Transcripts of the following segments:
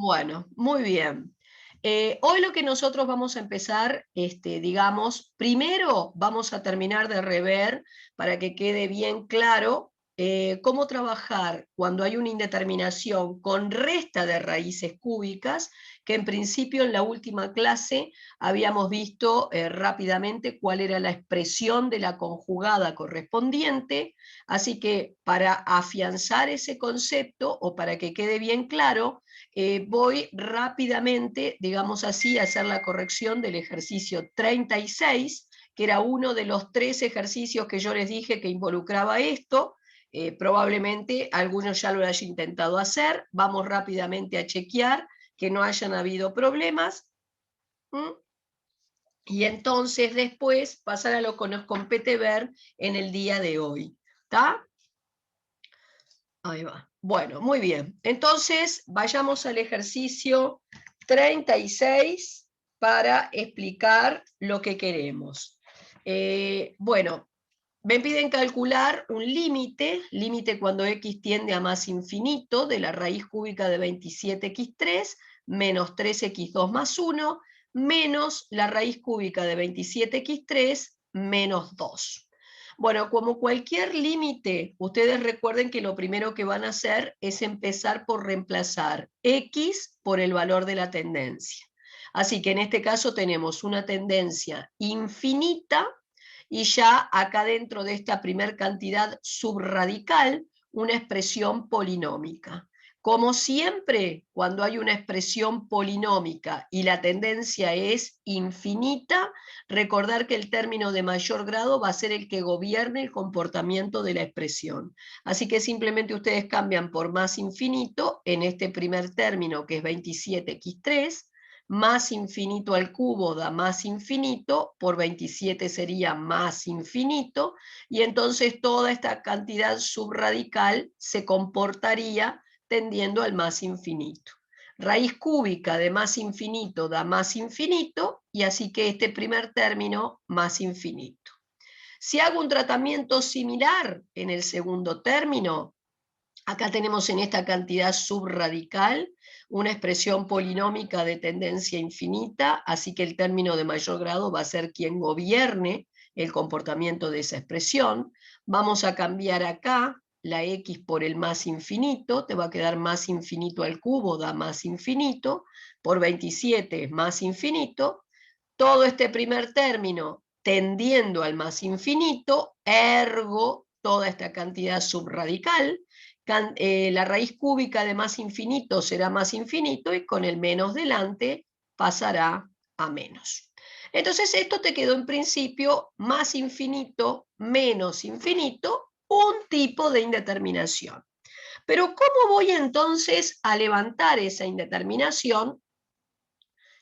Bueno, muy bien. Hoy lo que nosotros vamos a empezar, digamos, primero vamos a terminar de rever para que quede bien claro cómo trabajar cuando hay una indeterminación con resta de raíces cúbicas, que en principio en la última clase habíamos visto rápidamente cuál era la expresión de la conjugada correspondiente, así que para afianzar ese concepto o para que quede bien claro, voy rápidamente, digamos así, a hacer la corrección del ejercicio 36, que era uno de los 3 ejercicios que yo les dije que involucraba esto. Probablemente algunos ya lo hayan intentado hacer. Vamos rápidamente a chequear que no hayan habido problemas. Y entonces después pasar a lo que nos compete ver en el día de hoy. ¿Está? Ahí va. Bueno, muy bien. Entonces, vayamos al ejercicio 36 para explicar lo que queremos. Bueno, me piden calcular un límite cuando x tiende a más infinito de la raíz cúbica de 27x3 menos 3x2 más 1 menos la raíz cúbica de 27x3 menos 2. Bueno, como cualquier límite, ustedes recuerden que lo primero que van a hacer es empezar por reemplazar x por el valor de la tendencia. Así que en este caso tenemos una tendencia infinita y ya acá dentro de esta primer cantidad subradical, una expresión polinómica. Como siempre, cuando hay una expresión polinómica y la tendencia es infinita, recordar que el término de mayor grado va a ser el que gobierne el comportamiento de la expresión. Así que simplemente ustedes cambian por más infinito en este primer término, que es 27x3, más infinito al cubo da más infinito, por 27 sería más infinito, y entonces toda esta cantidad subradical se comportaría tendiendo al más infinito. Raíz cúbica de más infinito da más infinito, y así que este primer término más infinito. Si hago un tratamiento similar en el segundo término, acá tenemos en esta cantidad subradical una expresión polinómica de tendencia infinita, así que el término de mayor grado va a ser quien gobierne el comportamiento de esa expresión. Vamos a cambiar acá la x por el más infinito, te va a quedar más infinito al cubo, da más infinito, por 27 es más infinito. Todo este primer término tendiendo al más infinito, ergo toda esta cantidad subradical, la raíz cúbica de más infinito será más infinito y con el menos delante pasará a menos. Entonces esto te quedó en principio más infinito, menos infinito, un tipo de indeterminación. Pero ¿cómo voy entonces a levantar esa indeterminación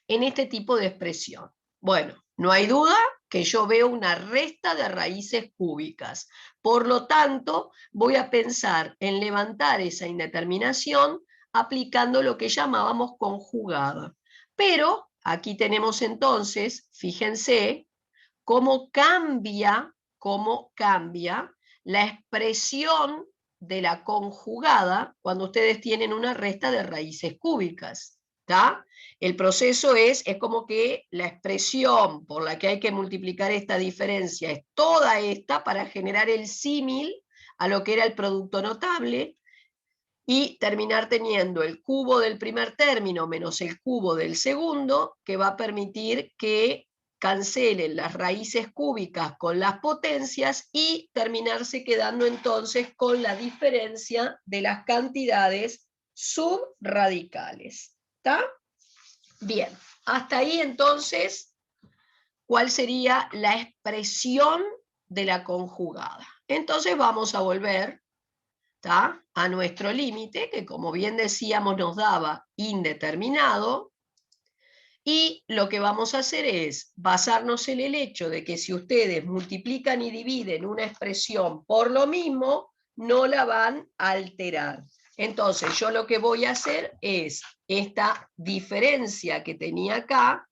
en este tipo de expresión? Bueno, no hay duda que yo veo una resta de raíces cúbicas. Por lo tanto, voy a pensar en levantar esa indeterminación aplicando lo que llamábamos conjugada. Pero aquí tenemos entonces, fíjense, cómo cambia la expresión de la conjugada cuando ustedes tienen una resta de raíces cúbicas. ¿Está? El proceso es como que la expresión por la que hay que multiplicar esta diferencia es toda esta para generar el símil a lo que era el producto notable y terminar teniendo el cubo del primer término menos el cubo del segundo, que va a permitir que cancelen las raíces cúbicas con las potencias y terminarse quedando entonces con la diferencia de las cantidades subradicales. ¿Está? Bien, hasta ahí entonces, ¿cuál sería la expresión de la conjugada? Entonces vamos a volver, ¿tá?, a nuestro límite, que como bien decíamos nos daba indeterminado, y lo que vamos a hacer es basarnos en el hecho de que si ustedes multiplican y dividen una expresión por lo mismo, no la van a alterar. Entonces yo lo que voy a hacer es esta diferencia que tenía acá,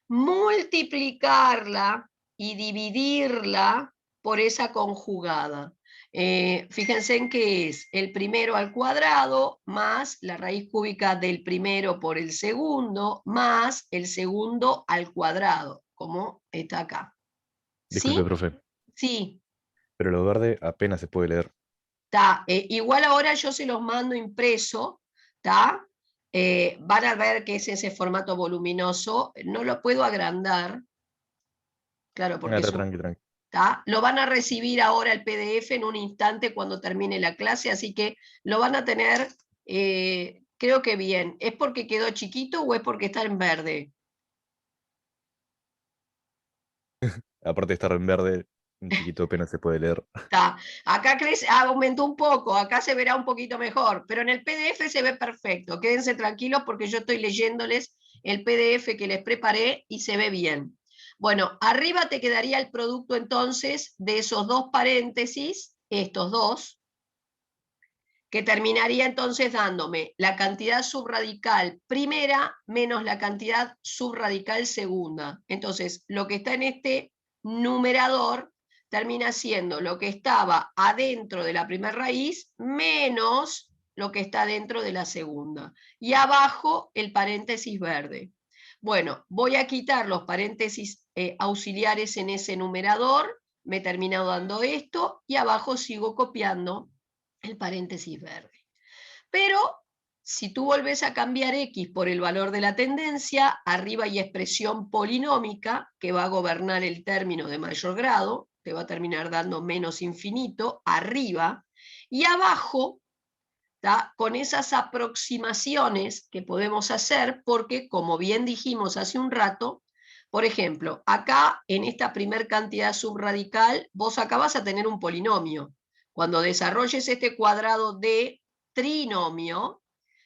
multiplicarla y dividirla por esa conjugada. Fíjense en que es el primero al cuadrado más la raíz cúbica del primero por el segundo más el segundo al cuadrado, como está acá. Disculpe, ¿Sí? profe, Sí, pero lo verde apenas se puede leer. está. Igual ahora yo se los mando impreso, ¿está? Van a ver que es ese formato voluminoso. No lo puedo agrandar, claro, Nada, porque es un... tranqui, tranqui. ¿Tá? Lo van a recibir ahora el PDF en un instante cuando termine la clase, así que lo van a tener, creo que bien. ¿Es porque quedó chiquito o es porque está en verde? Aparte de estar en verde, un chiquito apenas se puede leer. Está. Acá crece, aumentó un poco, acá se verá un poquito mejor, pero en el PDF se ve perfecto. Quédense tranquilos porque yo estoy leyéndoles el PDF que les preparé y se ve bien. Bueno, arriba te quedaría el producto entonces de esos dos paréntesis, estos dos, que terminaría entonces dándome la cantidad subradical primera menos la cantidad subradical segunda. Entonces, lo que está en este numerador termina siendo lo que estaba adentro de la primera raíz menos lo que está dentro de la segunda. Y abajo el paréntesis verde. Bueno, voy a quitar los paréntesis auxiliares en ese numerador, me he terminado dando esto, y abajo sigo copiando el paréntesis verde. Pero si tú volvés a cambiar X por el valor de la tendencia, arriba hay expresión polinómica que va a gobernar el término de mayor grado, te va a terminar dando menos infinito, arriba, y abajo, ¿tá? Con esas aproximaciones que podemos hacer, porque como bien dijimos hace un rato, por ejemplo, acá en esta primer cantidad subradical, vos acá vas a tener un polinomio. Cuando desarrolles este cuadrado de trinomio,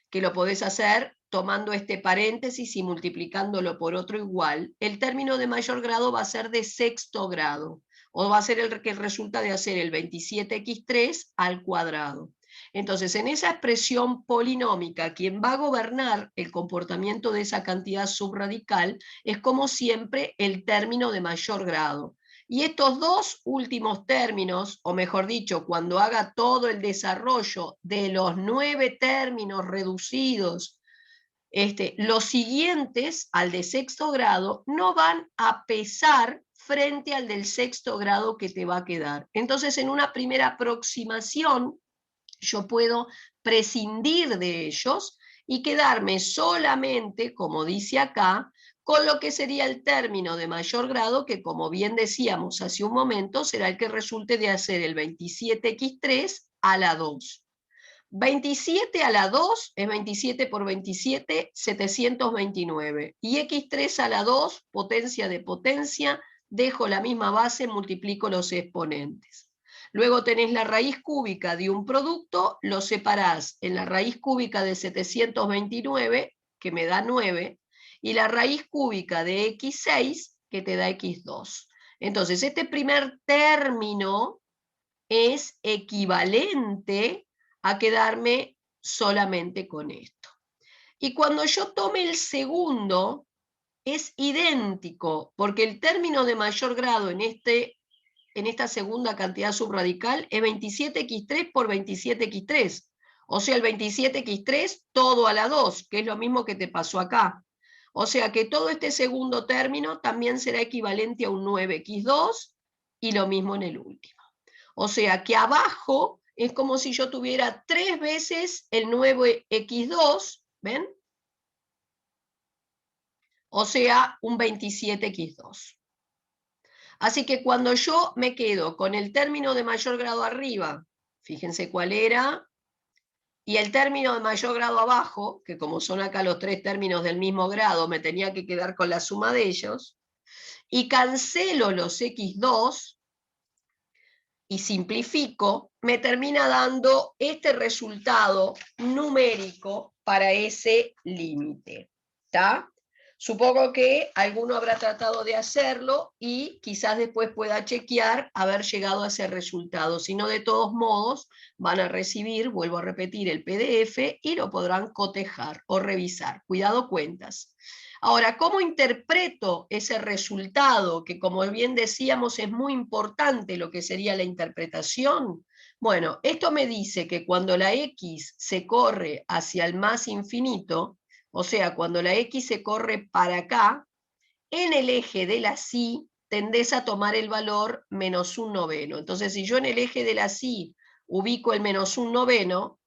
que lo podés hacer tomando este paréntesis y multiplicándolo por otro igual, el término de mayor grado va a ser de sexto grado, o va a ser el que resulta de hacer el 27x3 al cuadrado. Entonces, en esa expresión polinómica, quien va a gobernar el comportamiento de esa cantidad subradical es, como siempre, el término de mayor grado. Y estos dos últimos términos, o mejor dicho, cuando haga todo el desarrollo de los 9 términos reducidos, los siguientes al de sexto grado no van a pesar frente al del sexto grado que te va a quedar. Entonces, en una primera aproximación, yo puedo prescindir de ellos y quedarme solamente, como dice acá, con lo que sería el término de mayor grado, que como bien decíamos hace un momento, será el que resulte de hacer el 27x3 a la 2. 27 a la 2 es 27 por 27, 729. Y x3 a la 2, potencia de potencia, dejo la misma base, multiplico los exponentes. Luego tenés la raíz cúbica de un producto, lo separás en la raíz cúbica de 729, que me da 9, y la raíz cúbica de x6, que te da x2. Entonces, este primer término es equivalente a quedarme solamente con esto. Y cuando yo tome el segundo, es idéntico, porque el término de mayor grado en esta segunda cantidad subradical es 27x3 por 27x3. O sea, el 27x3 todo a la 2, que es lo mismo que te pasó acá. O sea que todo este segundo término también será equivalente a un 9x2 y lo mismo en el último. O sea que abajo es como si yo tuviera 3 veces el nuevo x2, ¿ven? O sea, un 27x2. Así que cuando yo me quedo con el término de mayor grado arriba, fíjense cuál era, y el término de mayor grado abajo, que como son acá los 3 términos del mismo grado, me tenía que quedar con la suma de ellos, y cancelo los x2, y simplifico, me termina dando este resultado numérico para ese límite. ¿Está? Supongo que alguno habrá tratado de hacerlo y quizás después pueda chequear haber llegado a ese resultado. Si no, de todos modos, van a recibir, vuelvo a repetir, el PDF y lo podrán cotejar o revisar. Cuidado cuentas. Ahora, ¿cómo interpreto ese resultado? Que como bien decíamos es muy importante lo que sería la interpretación. Bueno, esto me dice que cuando la X se corre hacia el más infinito, o sea, cuando la X se corre para acá, en el eje de la Y tendés a tomar el valor -1/9. Entonces, si yo en el eje de la Y ubico el -1/9,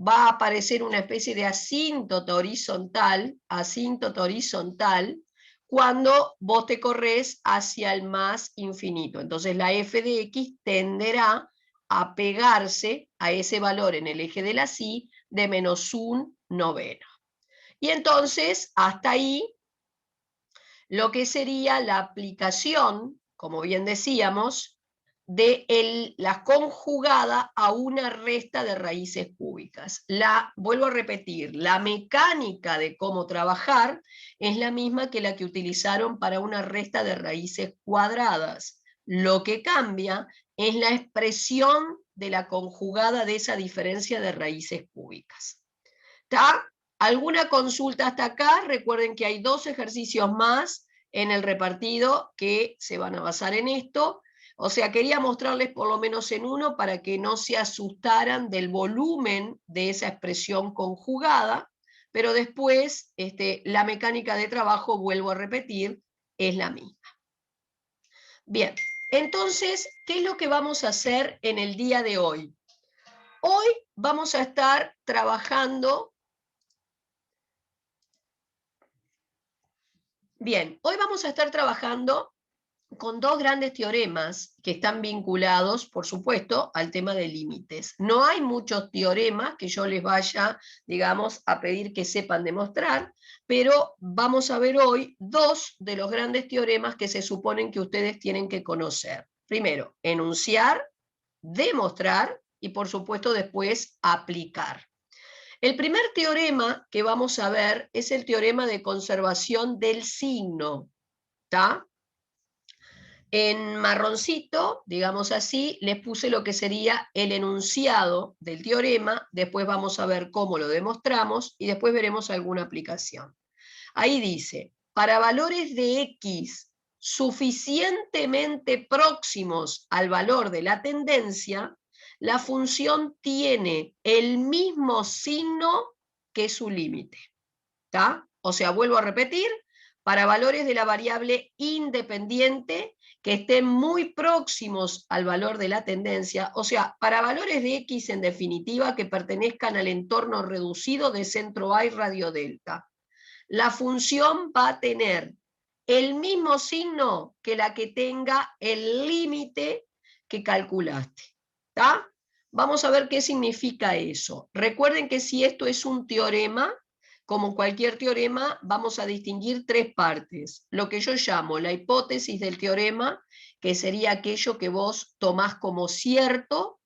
va a aparecer una especie de asíntota horizontal, cuando vos te corres hacia el más infinito. Entonces la f de x tenderá a pegarse a ese valor en el eje de la Y de -1/9. Y entonces, hasta ahí, lo que sería la aplicación, como bien decíamos, de la conjugada a una resta de raíces cúbicas. Vuelvo a repetir, la mecánica de cómo trabajar es la misma que la que utilizaron para una resta de raíces cuadradas. Lo que cambia es la expresión de la conjugada de esa diferencia de raíces cúbicas. ¿Está? ¿Alguna consulta hasta acá? Recuerden que hay 2 ejercicios más en el repartido que se van a basar en esto. O sea, quería mostrarles por lo menos en uno para que no se asustaran del volumen de esa expresión conjugada, pero después la mecánica de trabajo, vuelvo a repetir, es la misma. Bien, entonces, ¿qué es lo que vamos a hacer en el día de hoy? Hoy vamos a estar trabajando. Bien, hoy vamos a estar trabajando con 2 grandes teoremas que están vinculados, por supuesto, al tema de límites. No hay muchos teoremas que yo les vaya, digamos, a pedir que sepan demostrar, pero vamos a ver hoy 2 de los grandes teoremas que se suponen que ustedes tienen que conocer. Primero, enunciar, demostrar y, por supuesto, después aplicar. El primer teorema que vamos a ver es el teorema de conservación del signo. ¿Está? En marroncito, digamos así, les puse lo que sería el enunciado del teorema, después vamos a ver cómo lo demostramos y después veremos alguna aplicación. Ahí dice, para valores de X suficientemente próximos al valor de la tendencia, la función tiene el mismo signo que su límite. ¿Está? O sea, vuelvo a repetir, para valores de la variable independiente que estén muy próximos al valor de la tendencia, o sea, para valores de X en definitiva que pertenezcan al entorno reducido de centro A y radio delta, la función va a tener el mismo signo que la que tenga el límite que calculaste. ¿Está? Vamos a ver qué significa eso. Recuerden que si esto es un teorema, como cualquier teorema, vamos a distinguir 3 partes. Lo que yo llamo la hipótesis del teorema, que sería aquello que vos tomás como cierto,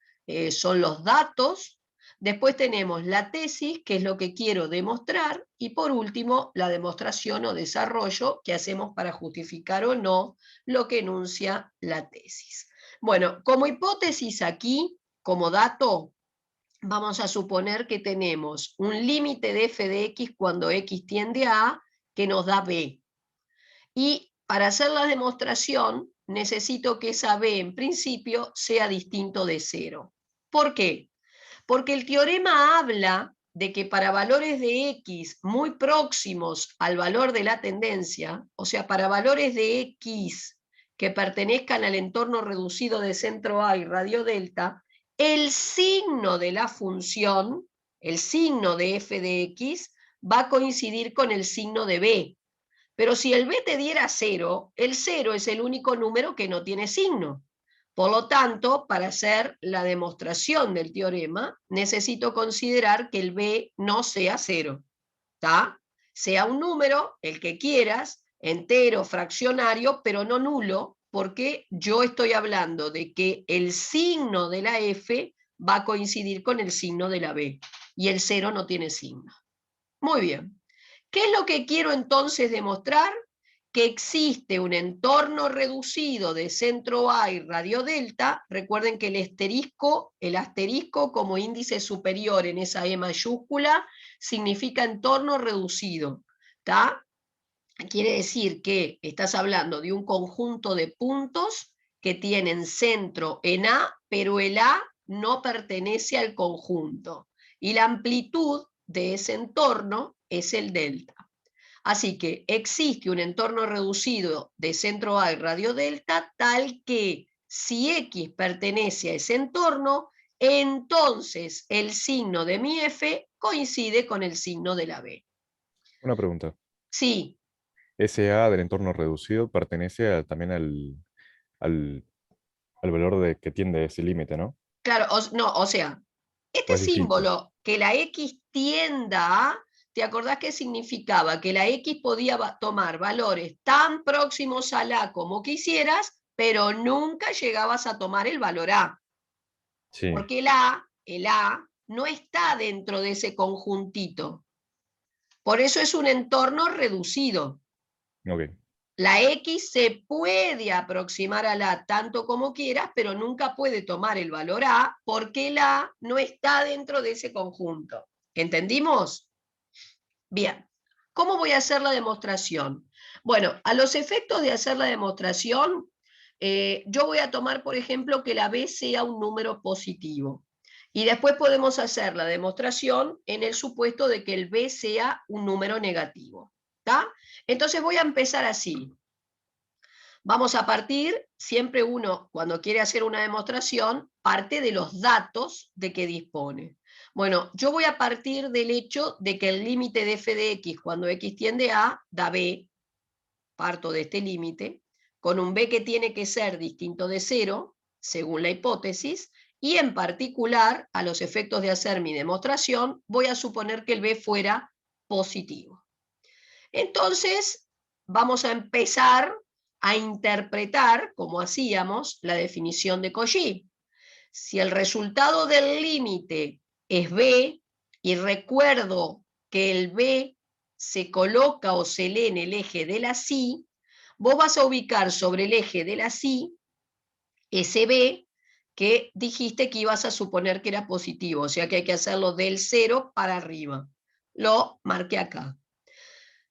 son los datos. Después tenemos la tesis, que es lo que quiero demostrar, y por último, la demostración o desarrollo que hacemos para justificar o no lo que enuncia la tesis. Bueno, como hipótesis aquí, como dato, vamos a suponer que tenemos un límite de f de x cuando x tiende a A, que nos da b. Y para hacer la demostración, necesito que esa b en principio sea distinto de 0. ¿Por qué? Porque el teorema habla de que para valores de x muy próximos al valor de la tendencia, o sea, para valores de x que pertenezcan al entorno reducido de centro A y radio delta, el signo de la función, el signo de f de x, va a coincidir con el signo de b. Pero si el b te diera 0, el 0 es el único número que no tiene signo. Por lo tanto, para hacer la demostración del teorema, necesito considerar que el b no sea 0. ¿Está? Sea un número, el que quieras, entero, fraccionario, pero no nulo, porque yo estoy hablando de que el signo de la f va a coincidir con el signo de la b, y el 0 no tiene signo. Muy bien. ¿Qué es lo que quiero entonces demostrar? Que existe un entorno reducido de centro A y radio delta. Recuerden que el asterisco como índice superior en esa E mayúscula significa entorno reducido. ¿Está? Quiere decir que estás hablando de un conjunto de puntos que tienen centro en A, pero el A no pertenece al conjunto. Y la amplitud de ese entorno es el delta. Así que existe un entorno reducido de centro A y radio delta tal que si X pertenece a ese entorno, entonces el signo de mi F coincide con el signo de la B. Una pregunta. Sí, Ese A del entorno reducido pertenece también al, al valor que tiende ese límite, ¿no? claro, no, o sea, ¿O este es distinto? símbolo, que la X tienda a, ¿te acordás qué significaba? Que la X podía tomar valores tan próximos a la como quisieras, pero nunca llegabas a tomar el valor A. Sí, Porque el A no está dentro de ese conjuntito. Por eso es un entorno reducido. ok. La X se puede aproximar a la tanto como quieras, pero nunca puede tomar el valor A porque el A no está dentro de ese conjunto. ¿Entendimos? Bien. ¿Cómo voy a hacer la demostración? Bueno, a los efectos de hacer la demostración, yo voy a tomar, por ejemplo, que la B sea un número positivo. Y después podemos hacer la demostración en el supuesto de que el B sea un número negativo. ¿Está? Entonces voy a empezar así. Vamos a partir, siempre uno cuando quiere hacer una demostración, parte de los datos de que dispone. Bueno, yo voy a partir del hecho de que el límite de f de x cuando x tiende a da b, parto de este límite, con un b que tiene que ser distinto de 0, según la hipótesis, y en particular, a los efectos de hacer mi demostración, voy a suponer que el b fuera positivo. Entonces, vamos a empezar a interpretar, como hacíamos, la definición de Cauchy. Si el resultado del límite es B, y recuerdo que el B se coloca o se lee en el eje de la psi, vos vas a ubicar sobre el eje de la psi ese B que dijiste que ibas a suponer que era positivo, o sea que hay que hacerlo del 0 para arriba. Lo marqué acá.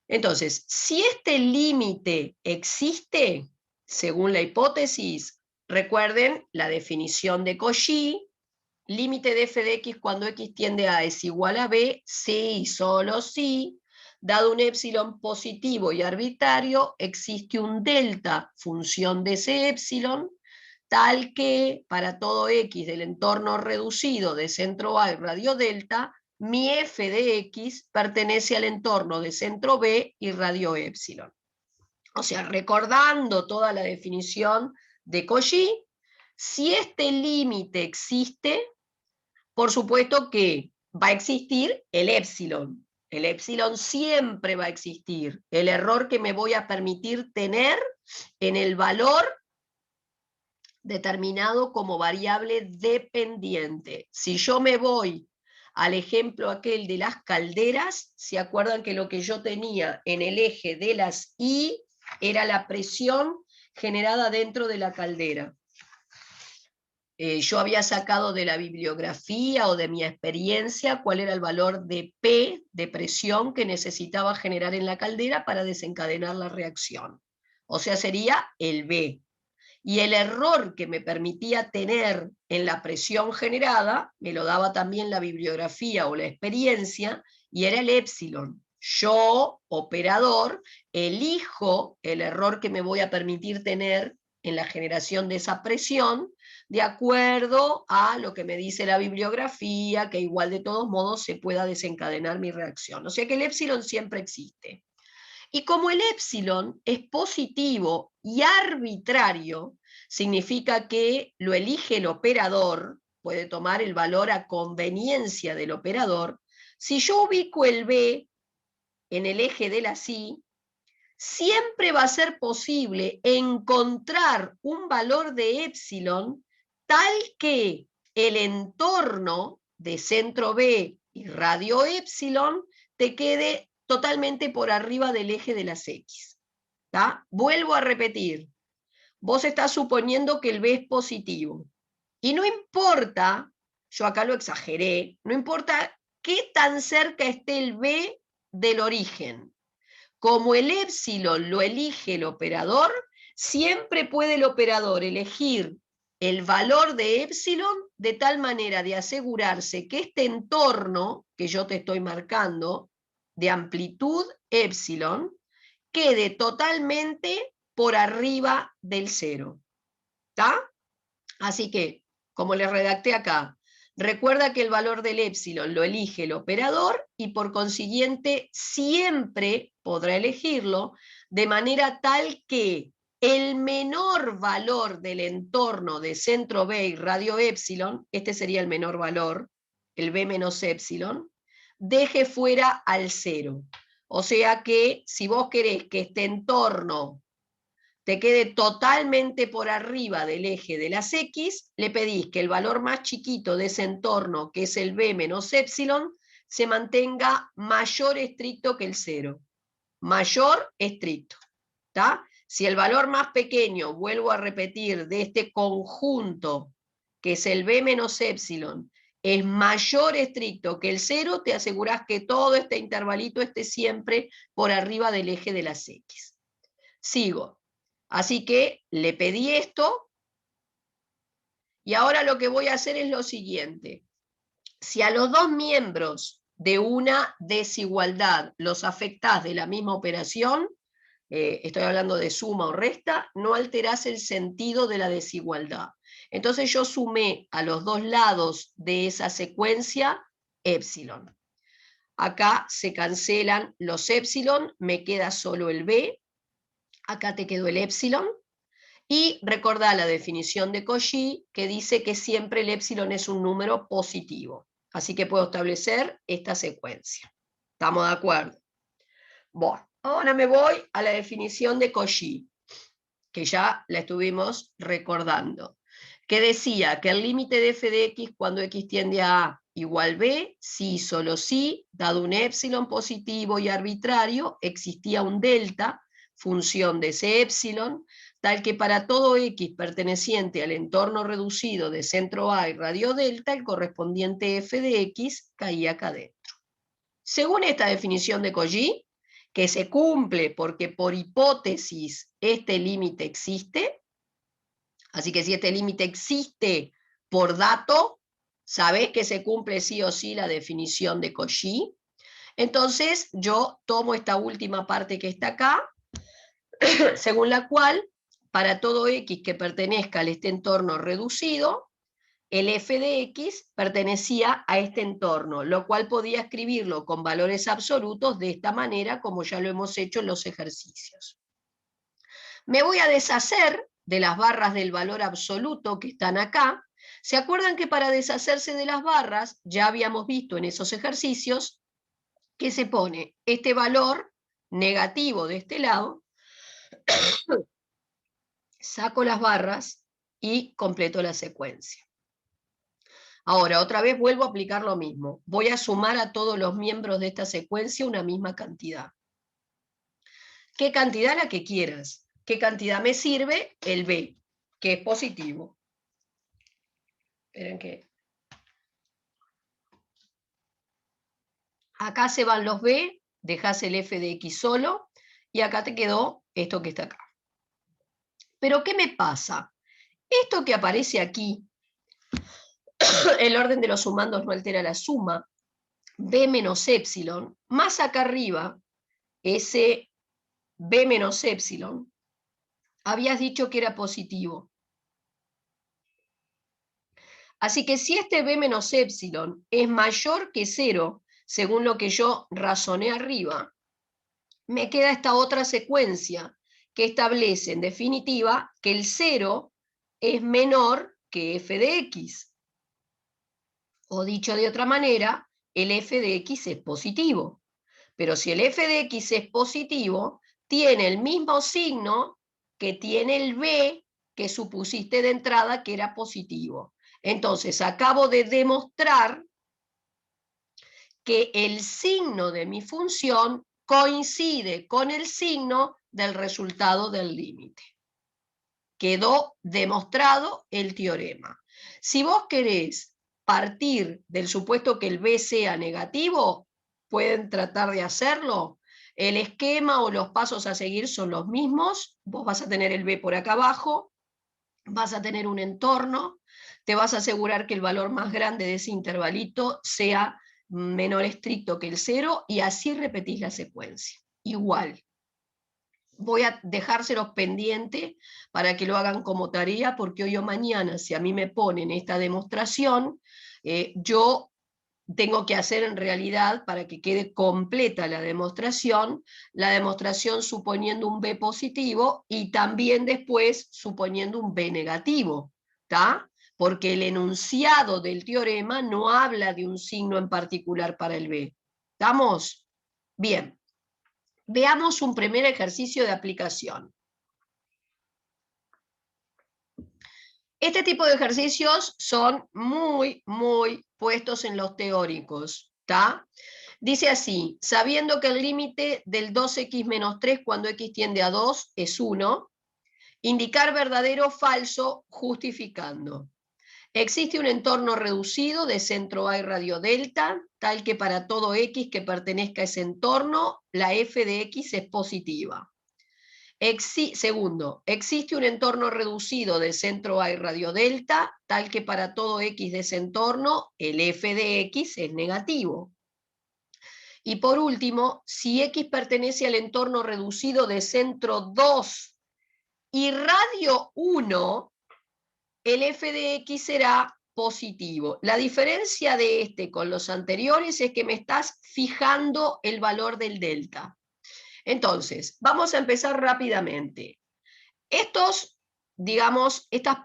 Entonces, si este límite existe, según la hipótesis, recuerden la definición de Cauchy, límite de f de x cuando x tiende a es igual a b, si y solo si, dado un épsilon positivo y arbitrario, existe un delta, función de ese épsilon, tal que para todo x del entorno reducido de centro A y radio delta, mi f de x pertenece al entorno de centro B y radio épsilon. O sea, recordando toda la definición de Cauchy, si este límite existe, por supuesto que va a existir el épsilon. El épsilon siempre va a existir. El error que me voy a permitir tener en el valor determinado como variable dependiente. Si yo me voy al ejemplo aquel de las calderas, ¿se acuerdan que lo que yo tenía en el eje de las I era la presión generada dentro de la caldera? Yo había sacado de la bibliografía o de mi experiencia cuál era el valor de P, de presión, que necesitaba generar en la caldera para desencadenar la reacción. O sea, sería el B. Y el error que me permitía tener en la presión generada, me lo daba también la bibliografía o la experiencia, y era el épsilon. Yo, operador, elijo el error que me voy a permitir tener en la generación de esa presión, de acuerdo a lo que me dice la bibliografía, que igual de todos modos se pueda desencadenar mi reacción. O sea que el épsilon siempre existe. Y como el épsilon es positivo y arbitrario, significa que lo elige el operador, puede tomar el valor a conveniencia del operador. Si yo ubico el B en el eje de la psi, siempre va a ser posible encontrar un valor de épsilon tal que el entorno de centro B y radio épsilon te quede totalmente por arriba del eje de las X. ¿Tá? Vuelvo a repetir, vos estás suponiendo que el B es positivo. Y no importa, yo acá lo exageré, no importa qué tan cerca esté el B del origen. Como el épsilon lo elige el operador, siempre puede el operador elegir el valor de épsilon de tal manera de asegurarse que este entorno que yo te estoy marcando, de amplitud épsilon, quede totalmente por arriba del cero. ¿Está? Así que, como le redacté acá, recuerda que el valor del épsilon lo elige el operador y por consiguiente siempre podrá elegirlo de manera tal que el menor valor del entorno de centro B y radio épsilon, este sería el menor valor, el B menos épsilon, deje fuera al cero. O sea que si vos querés que este entorno te quede totalmente por arriba del eje de las X, le pedís que el valor más chiquito de ese entorno, que es el B menos épsilon, se mantenga mayor estricto que el cero. Mayor estricto. ¿Está? Si el valor más pequeño, vuelvo a repetir, de este conjunto, que es el B menos épsilon, es mayor estricto que el cero, te asegurás que todo este intervalito esté siempre por arriba del eje de las X. Sigo. Así que le pedí esto y ahora lo que voy a hacer es lo siguiente. Si a los dos miembros de una desigualdad los afectás de la misma operación, estoy hablando de suma o resta, no alterás el sentido de la desigualdad. Entonces yo sumé a los dos lados de esa secuencia épsilon. Acá se cancelan los épsilon, me queda solo el B. Acá te quedó el épsilon. Y recordá la definición de Cauchy, que dice que siempre el épsilon es un número positivo. Así que puedo establecer esta secuencia. ¿Estamos de acuerdo? Bueno, ahora me voy a la definición de Cauchy, que ya la estuvimos recordando, que decía que el límite de f de x cuando x tiende a A igual B, si, solo si, dado un épsilon positivo y arbitrario, existía un delta, función de ese épsilon, tal que para todo x perteneciente al entorno reducido de centro A y radio delta, el correspondiente f de x caía acá adentro. Según esta definición de Cauchy, que se cumple porque por hipótesis este límite existe, así que si este límite existe por dato, sabés que se cumple sí o sí la definición de Cauchy. Entonces yo tomo esta última parte que está acá, según la cual para todo x que pertenezca a este entorno reducido, el f de x pertenecía a este entorno, lo cual podía escribirlo con valores absolutos de esta manera, como ya lo hemos hecho en los ejercicios. Me voy a deshacer de las barras del valor absoluto que están acá. ¿Se acuerdan que para deshacerse de las barras, ya habíamos visto en esos ejercicios, que se pone este valor negativo de este lado, saco las barras y completo la secuencia? Ahora, otra vez vuelvo a aplicar lo mismo. Voy a sumar a todos los miembros de esta secuencia una misma cantidad. ¿Qué cantidad? La que quieras. ¿Qué cantidad me sirve? El B, que es positivo. Esperen que... Acá se van los B, dejás el f de x solo, y acá te quedó esto que está acá. Pero ¿qué me pasa? Esto que aparece aquí, el orden de los sumandos no altera la suma, B menos épsilon, más acá arriba, ese B menos épsilon, habías dicho que era positivo. Así que si este B menos épsilon es mayor que 0, según lo que yo razoné arriba, me queda esta otra secuencia que establece en definitiva que el 0 es menor que f de x. O dicho de otra manera, el f de x es positivo. Pero si el f de x es positivo, tiene el mismo signo que tiene el b que supusiste de entrada que era positivo. Entonces, acabo de demostrar que el signo de mi función coincide con el signo del resultado del límite. Quedó demostrado el teorema. Si vos querés partir del supuesto que el b sea negativo, pueden tratar de hacerlo. El esquema o los pasos a seguir son los mismos. Vos vas a tener el b por acá abajo, vas a tener un entorno, te vas a asegurar que el valor más grande de ese intervalito sea menor estricto que el 0 y así repetís la secuencia. Igual. Voy a dejárselos pendiente para que lo hagan como tarea, porque hoy o mañana, si a mí me ponen esta demostración, yo tengo que hacer en realidad, para que quede completa la demostración suponiendo un B positivo y también después suponiendo un B negativo, ¿está? Porque el enunciado del teorema no habla de un signo en particular para el B. ¿Estamos? Bien. Veamos un primer ejercicio de aplicación. Este tipo de ejercicios son muy puestos en los teóricos, ¿está? Dice así: sabiendo que el límite del 2x menos 3 cuando x tiende a 2 es 1, indicar verdadero o falso justificando. Existe un entorno reducido de centro A y radio delta, tal que para todo x que pertenezca a ese entorno, la f de x es positiva. Segundo, existe un entorno reducido de centro A y radio delta, tal que para todo x de ese entorno, el f de x es negativo. Y por último, si x pertenece al entorno reducido de centro 2 y radio 1, el f de x será positivo. La diferencia de este con los anteriores es que me estás fijando el valor del delta. Entonces, vamos a empezar rápidamente. Estas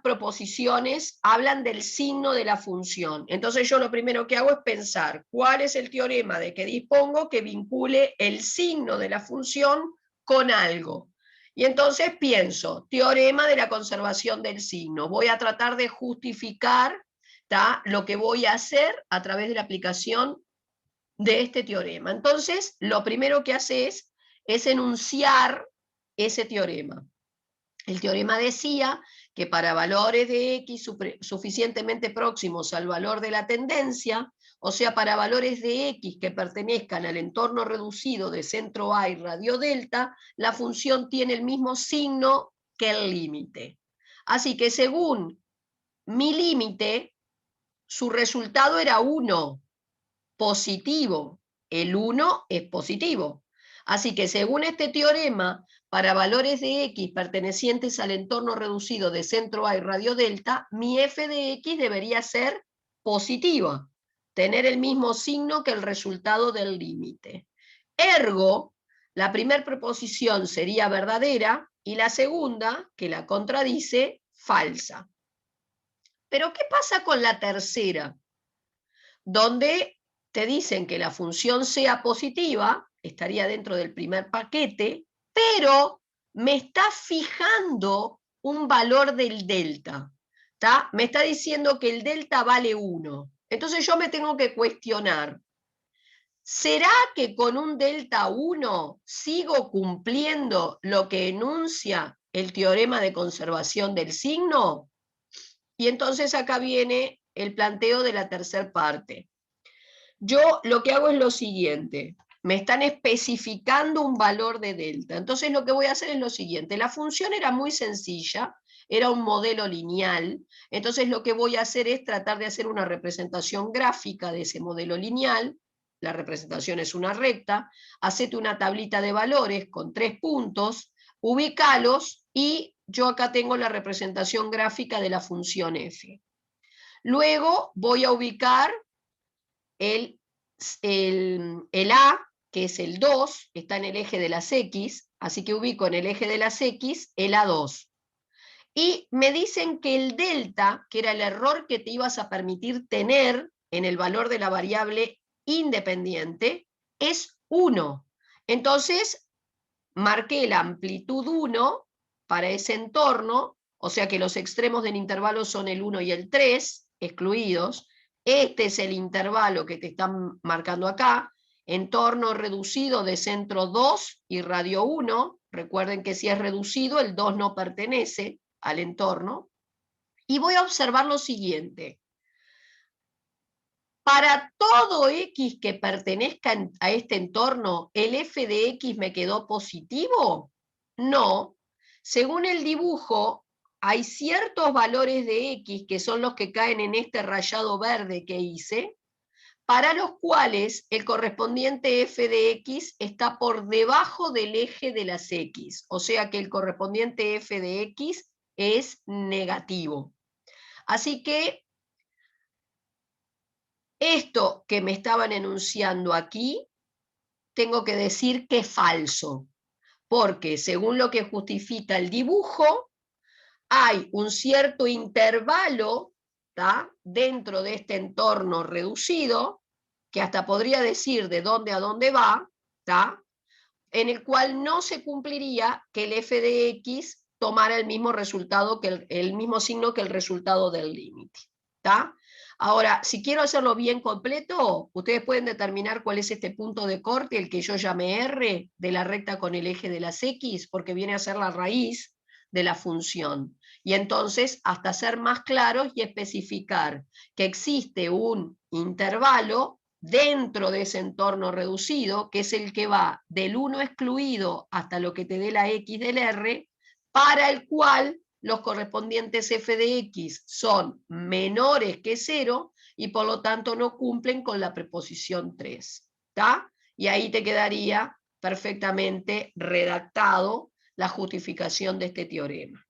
proposiciones hablan del signo de la función. Entonces yo lo primero que hago es pensar cuál es el teorema de que dispongo que vincule el signo de la función con algo. Y entonces pienso, teorema de la conservación del signo. Voy a tratar de justificar, ¿tá?, lo que voy a hacer a través de la aplicación de este teorema. Entonces, lo primero que haces es enunciar ese teorema. El teorema decía que para valores de x suficientemente próximos al valor de la tendencia, o sea, para valores de x que pertenezcan al entorno reducido de centro A y radio delta, la función tiene el mismo signo que el límite. Así que según mi límite, su resultado era 1, positivo. El 1 es positivo. Así que según este teorema, para valores de x pertenecientes al entorno reducido de centro A y radio delta, mi f de x debería ser positiva, tener el mismo signo que el resultado del límite. Ergo, la primera proposición sería verdadera y la segunda, que la contradice, falsa. Pero ¿qué pasa con la tercera? Donde te dicen que la función sea positiva, estaría dentro del primer paquete, pero me está fijando un valor del delta. ¿Tá? Me está diciendo que el delta vale 1. Entonces yo me tengo que cuestionar, ¿será que con un delta 1 sigo cumpliendo lo que enuncia el teorema de conservación del signo? Y entonces acá viene el planteo de la tercera parte. Yo lo que hago es lo siguiente, me están especificando un valor de delta, entonces lo que voy a hacer es lo siguiente, la función era muy sencilla, era un modelo lineal, entonces lo que voy a hacer es tratar de hacer una representación gráfica de ese modelo lineal, la representación es una recta, hacete una tablita de valores con 3 puntos, ubícalos y yo acá tengo la representación gráfica de la función f. Luego voy a ubicar el A, que es el 2, está en el eje de las X, así que ubico en el eje de las X el A2. Y me dicen que el delta, que era el error que te ibas a permitir tener en el valor de la variable independiente, es 1. Entonces, marqué la amplitud 1 para ese entorno, o sea que los extremos del intervalo son el 1 y el 3, excluidos. Este es el intervalo que te están marcando acá, entorno reducido de centro 2 y radio 1. Recuerden que si es reducido, el 2 no pertenece al entorno. Y voy a observar lo siguiente. Para todo x que pertenezca a este entorno, ¿el f de x me quedó positivo? No. Según el dibujo, hay ciertos valores de X, que son los que caen en este rayado verde que hice, para los cuales el correspondiente f de x está por debajo del eje de las x, o sea que el correspondiente f de x es negativo. Así que esto que me estaban enunciando aquí, tengo que decir que es falso, porque según lo que justifica el dibujo, hay un cierto intervalo, ¿tá?, dentro de este entorno reducido, que hasta podría decir de dónde a dónde va, ¿tá?, en el cual no se cumpliría que el f de x tomara el mismo resultado, que el mismo signo que el resultado del límite. ¿Tá? Ahora, si quiero hacerlo bien completo, ustedes pueden determinar cuál es este punto de corte, el que yo llamé R, de la recta con el eje de las X, porque viene a ser la raíz de la función. Y entonces, hasta ser más claros y especificar que existe un intervalo dentro de ese entorno reducido, que es el que va del 1 excluido hasta lo que te dé la X del R, para el cual los correspondientes f de x son menores que 0 y por lo tanto no cumplen con la preposición 3. ¿Tá? Y ahí te quedaría perfectamente redactado la justificación de este teorema.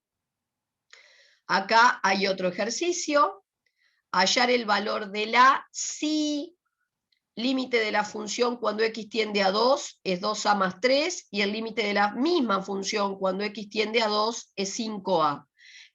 Acá hay otro ejercicio. Hallar el valor de la si límite de la función cuando x tiende a 2 es 2a más 3 y el límite de la misma función cuando x tiende a 2 es 5a.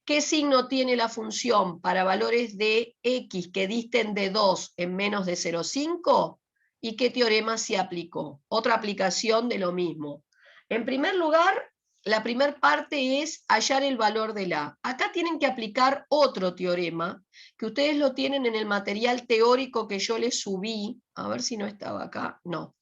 ¿Qué signo tiene la función para valores de x que disten de 2 en menos de 0,5? ¿Y qué teorema se aplicó? Otra aplicación de lo mismo. En primer lugar, la primera parte es hallar el valor de la. Acá tienen que aplicar otro teorema, que ustedes lo tienen en el material teórico que yo les subí. A ver si no estaba acá. No.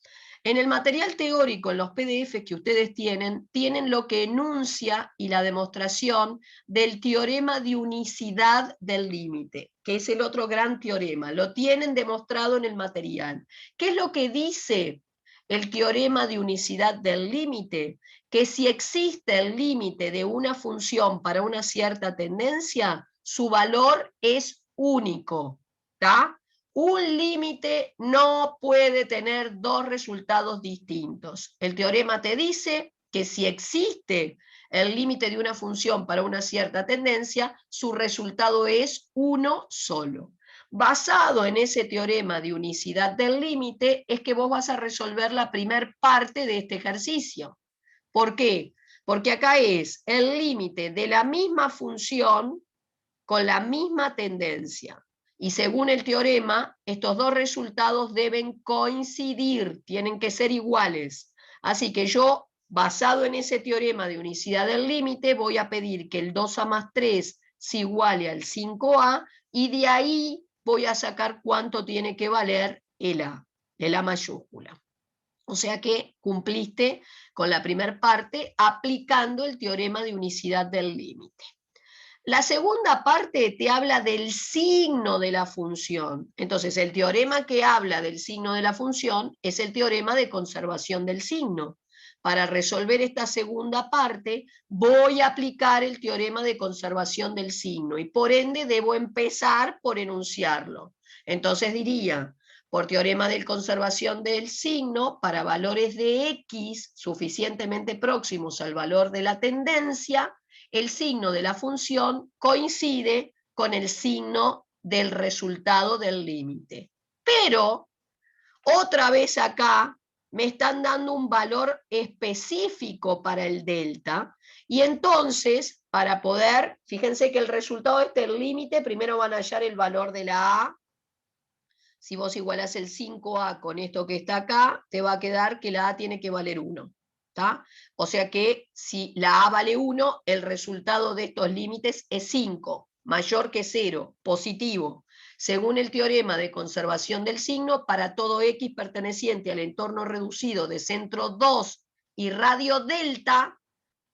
En el material teórico, en los PDF que ustedes tienen lo que enuncia y la demostración del teorema de unicidad del límite, que es el otro gran teorema. Lo tienen demostrado en el material. ¿Qué es lo que dice el teorema de unicidad del límite? Que si existe el límite de una función para una cierta tendencia, su valor es único. ¿Está? Un límite no puede tener dos resultados distintos. El teorema te dice que si existe el límite de una función para una cierta tendencia, su resultado es uno solo. Basado en ese teorema de unicidad del límite, es que vos vas a resolver la primera parte de este ejercicio. ¿Por qué? Porque acá es el límite de la misma función con la misma tendencia. Y según el teorema, estos dos resultados deben coincidir, tienen que ser iguales. Así que yo, basado en ese teorema de unicidad del límite, voy a pedir que el 2a más 3 se iguale al 5a, y de ahí voy a sacar cuánto tiene que valer el a mayúscula. O sea que cumpliste con la primera parte aplicando el teorema de unicidad del límite. La segunda parte te habla del signo de la función. Entonces, el teorema que habla del signo de la función es el teorema de conservación del signo. Para resolver esta segunda parte, voy a aplicar el teorema de conservación del signo y por ende debo empezar por enunciarlo. Entonces diría, por teorema de conservación del signo, para valores de x suficientemente próximos al valor de la tendencia, el signo de la función coincide con el signo del resultado del límite. Pero, otra vez acá, me están dando un valor específico para el delta, y entonces, para poder, fíjense que el resultado del límite, primero van a hallar el valor de la A. Si vos igualás el 5A con esto que está acá, te va a quedar que la A tiene que valer 1. ¿Tá? O sea que si la A vale 1, el resultado de estos límites es 5, mayor que 0, positivo. Según el teorema de conservación del signo, para todo x perteneciente al entorno reducido de centro 2 y radio delta,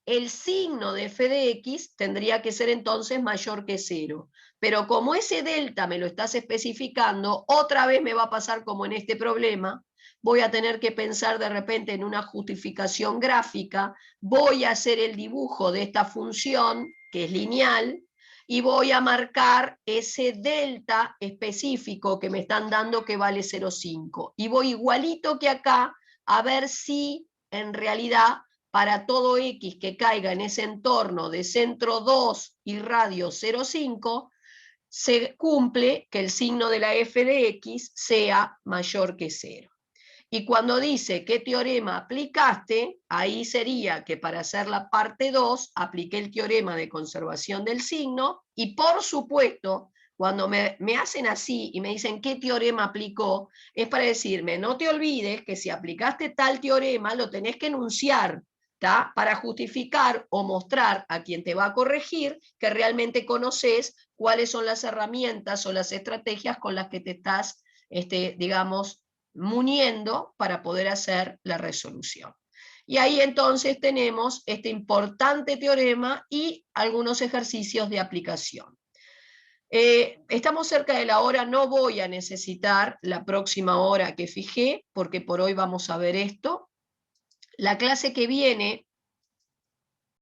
el signo de f de x tendría que ser entonces mayor que 0. Pero como ese delta me lo estás especificando, otra vez me va a pasar como en este problema, voy a tener que pensar de repente en una justificación gráfica, voy a hacer el dibujo de esta función, que es lineal, y voy a marcar ese delta específico que me están dando que vale 0,5. Y voy igualito que acá a ver si en realidad para todo x que caiga en ese entorno de centro 2 y radio 0,5, se cumple que el signo de la f de x sea mayor que 0. Y cuando dice qué teorema aplicaste, ahí sería que para hacer la parte 2 apliqué el teorema de conservación del signo, y por supuesto, cuando me hacen así y me dicen qué teorema aplicó, es para decirme, no te olvides que si aplicaste tal teorema, lo tenés que enunciar, ¿tá? Para justificar o mostrar a quien te va a corregir que realmente conoces cuáles son las herramientas o las estrategias con las que te estás, digamos, muniendo para poder hacer la resolución. Y ahí entonces tenemos este importante teorema y algunos ejercicios de aplicación. Estamos cerca de la hora, no voy a necesitar la próxima hora que fijé, porque por hoy vamos a ver esto. La clase que viene